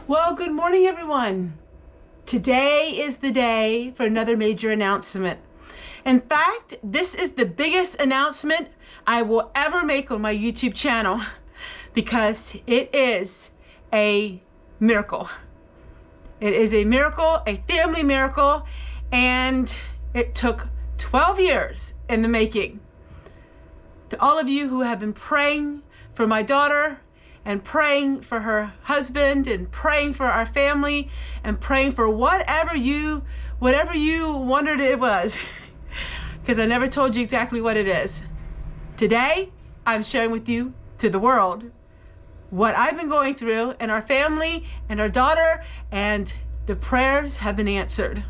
Well, good morning, everyone. Today is the day for another major announcement. In fact, this is the biggest announcement I will ever make on my YouTube channel because it is a miracle. It is a miracle, a family miracle, and it took 12 years in the making. To all of you who have been praying for my daughter, and praying for her husband, and praying for our family, and praying for whatever you wondered it was, because I never told you exactly what it is. Today, I'm sharing with you, to the world, what I've been going through, and our family, and our daughter, and the prayers have been answered.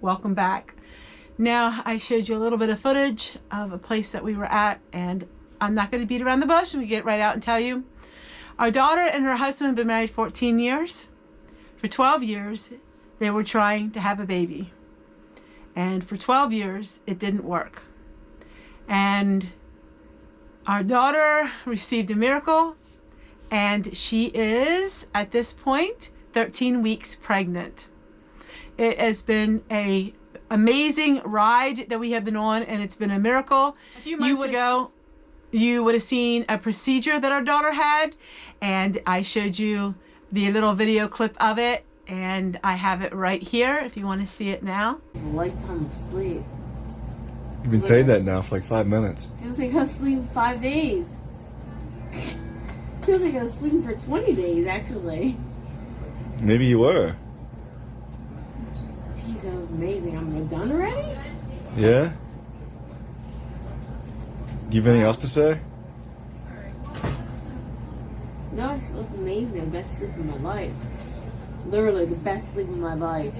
Welcome back. Now, I showed you a little bit of footage of a place that we were at, and I'm not going to beat around the bush and we get right out and tell you. Our daughter and her husband have been married 14 years. For 12 years, they were trying to have a baby. And for 12 years, it didn't work. And our daughter received a miracle, and she is, at this point, 13 weeks pregnant. It has been an amazing ride that we have been on, and it's been a miracle. A few months ago, you would have seen a procedure that our daughter had, and I showed you the little video clip of it, and I have it right here if you want to see it now. It's a lifetime of sleep. You've been saying that now for like 5 minutes. Feels like I was sleeping 5 days. Feels like I was sleeping for 20 days, actually. Maybe you were. Jeez, that was amazing. I'm done already? Yeah? You have anything else to say? No, I slept amazing. Best sleep of my life. Literally the best sleep of my life.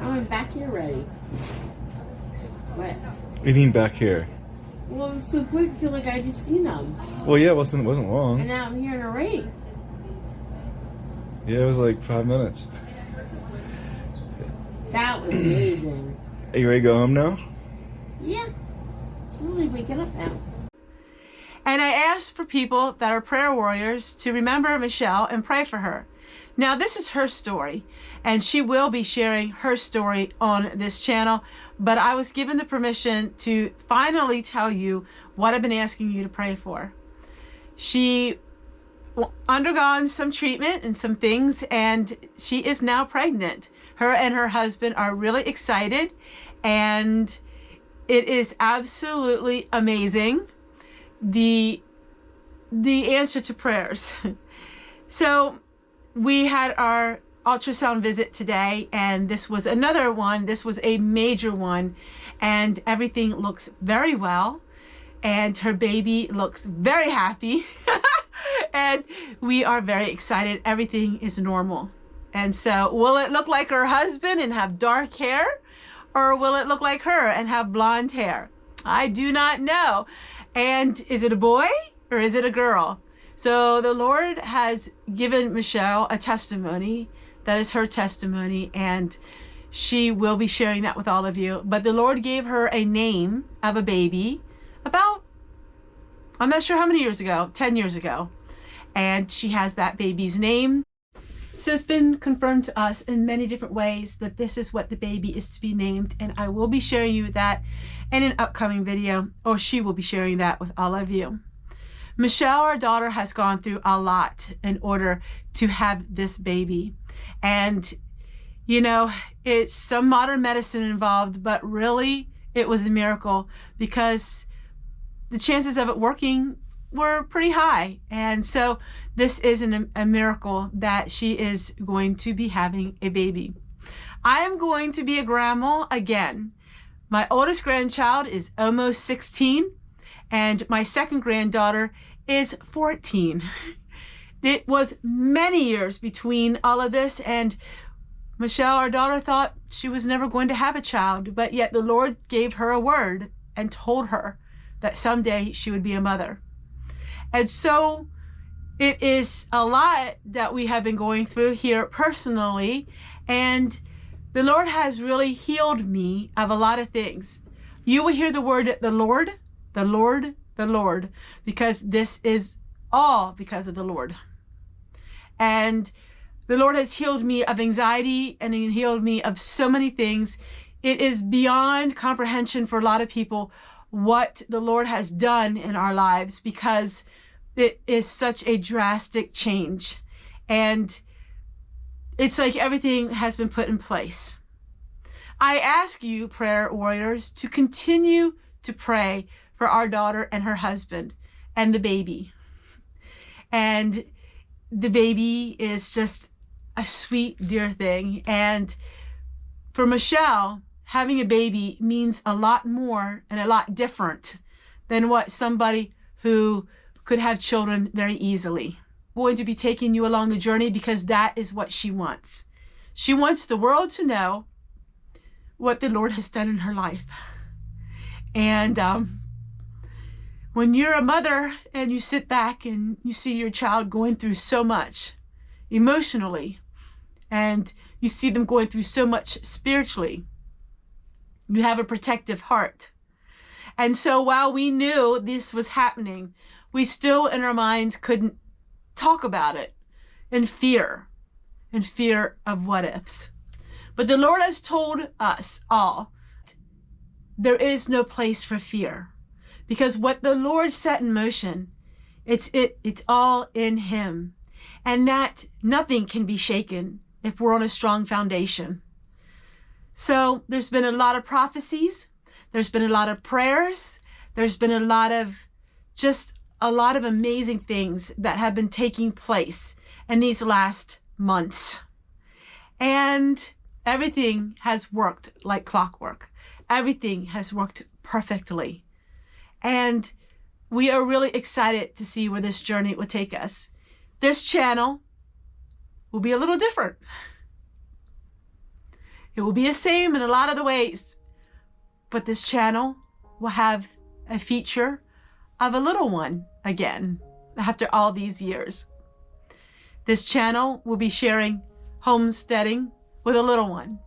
I'm back here ready. What? What do you mean back here? Well, it was so quick. I feel like I just seen them. Well, yeah, it wasn't long. And now I'm here in a rain. Yeah, it was like 5 minutes. That was amazing. Are you ready to go home now? Yeah. Slowly waking up now. And I asked for people that are prayer warriors to remember Michelle and pray for her. Now, this is her story, and she will be sharing her story on this channel, but I was given the permission to finally tell you what I've been asking you to pray for. She undergone some treatment and some things, and she is now pregnant. Her and her husband are really excited, and it is absolutely amazing, the answer to prayers. So we had our ultrasound visit today, and this was another one. This was a major one, and everything looks very well, and her baby looks very happy. And we are very excited. Everything is normal. And so will it look like her husband and have dark hair, or will it look like her and have blonde hair? I do not know. And is it a boy or is it a girl? So the Lord has given Michelle a testimony. That is her testimony, and she will be sharing that with all of you. But the Lord gave her a name of a baby about, I'm not sure how many years ago, 10 years ago. And she has that baby's name. So it's been confirmed to us in many different ways that this is what the baby is to be named, and I will be sharing you that in an upcoming video, or she will be sharing that with all of you. Michelle, our daughter, has gone through a lot in order to have this baby. And, you know, it's some modern medicine involved, but really it was a miracle, because the chances of it working were pretty high. And so this is a miracle that she is going to be having a baby. I am going to be a grandma again. My oldest grandchild is almost 16, and my second granddaughter is 14. It was many years between all of this, and Michelle, our daughter, thought she was never going to have a child, but yet the Lord gave her a word and told her that someday she would be a mother. And so it is a lot that we have been going through here personally, and the Lord has really healed me of a lot of things. You will hear the word the Lord, the Lord, the Lord, because this is all because of the Lord. And the Lord has healed me of anxiety, and He healed me of so many things. It is beyond comprehension for a lot of people what the Lord has done in our lives, because it is such a drastic change. And it's like everything has been put in place. I ask you, prayer warriors, to continue to pray for our daughter and her husband and the baby. And the baby is just a sweet, dear thing. And for Michelle, having a baby means a lot more and a lot different than what somebody who could have children very easily. I'm going to be taking you along the journey, because that is what she wants. She wants the world to know what the Lord has done in her life. And when you're a mother and you sit back and you see your child going through so much emotionally, and you see them going through so much spiritually, you have a protective heart. And so while we knew this was happening, we still in our minds couldn't talk about it in fear of what ifs. But the Lord has told us all, there is no place for fear, because what the Lord set in motion, it's all in Him, and that nothing can be shaken if we're on a strong foundation. So there's been a lot of prophecies, there's been a lot of prayers, there's been a lot of amazing things that have been taking place in these last months. And everything has worked like clockwork. Everything has worked perfectly. And we are really excited to see where this journey will take us. This channel will be a little different. It will be the same in a lot of the ways, but this channel will have a feature of a little one again after all these years. This channel will be sharing homesteading with a little one.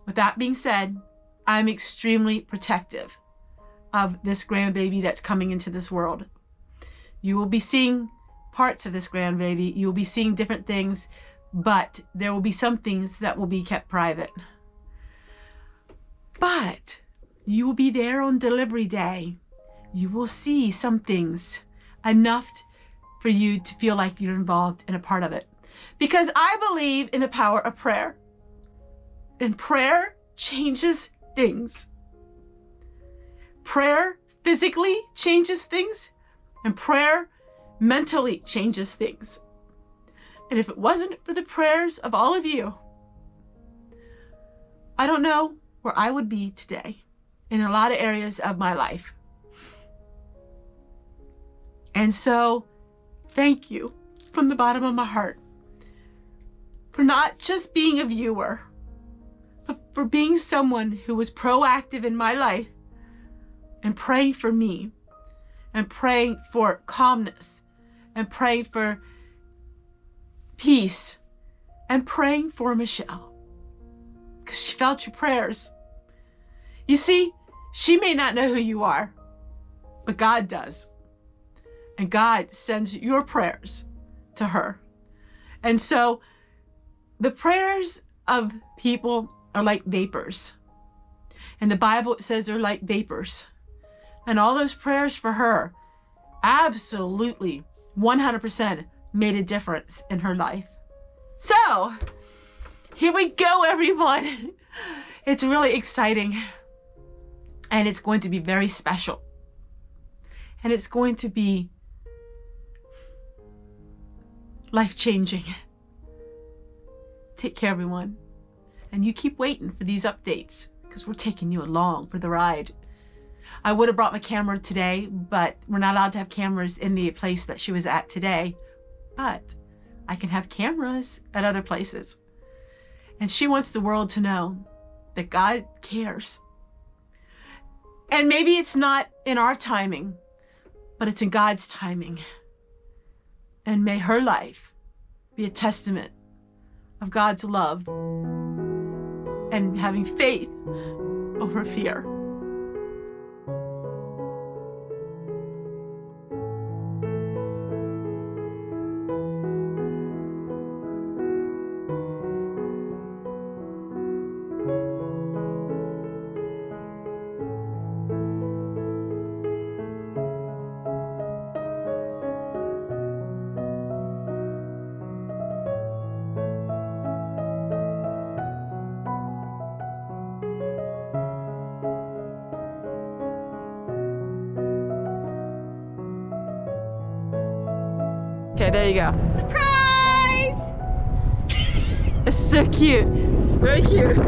With that being said, I'm extremely protective of this grandbaby that's coming into this world. You will be seeing parts of this grandbaby. You will be seeing different things, but there will be some things that will be kept private. But you will be there on delivery day. You will see some things, enough for you to feel like you're involved in a part of it. Because I believe in the power of prayer. And prayer changes things. Prayer physically changes things, and prayer mentally changes things. And if it wasn't for the prayers of all of you, I don't know where I would be today in a lot of areas of my life. And so, thank you from the bottom of my heart for not just being a viewer, but for being someone who was proactive in my life and praying for me, and praying for calmness, and praying for peace, and praying for Michelle, because she felt your prayers. You see, she may not know who you are, but God does. And God sends your prayers to her. And so the prayers of people are like vapors. And the Bible says they're like vapors. And all those prayers for her absolutely 100% made a difference in her life. So here we go, everyone. It's really exciting. And it's going to be very special. And it's going to be life-changing. Take care, everyone. And you keep waiting for these updates because we're taking you along for the ride. I would have brought my camera today, but we're not allowed to have cameras in the place that she was at today. But I can have cameras at other places. And she wants the world to know that God cares. And maybe it's not in our timing, but it's in God's timing. And may her life be a testament of God's love and having faith over fear. Okay, there you go. Surprise! It's so cute. Very cute.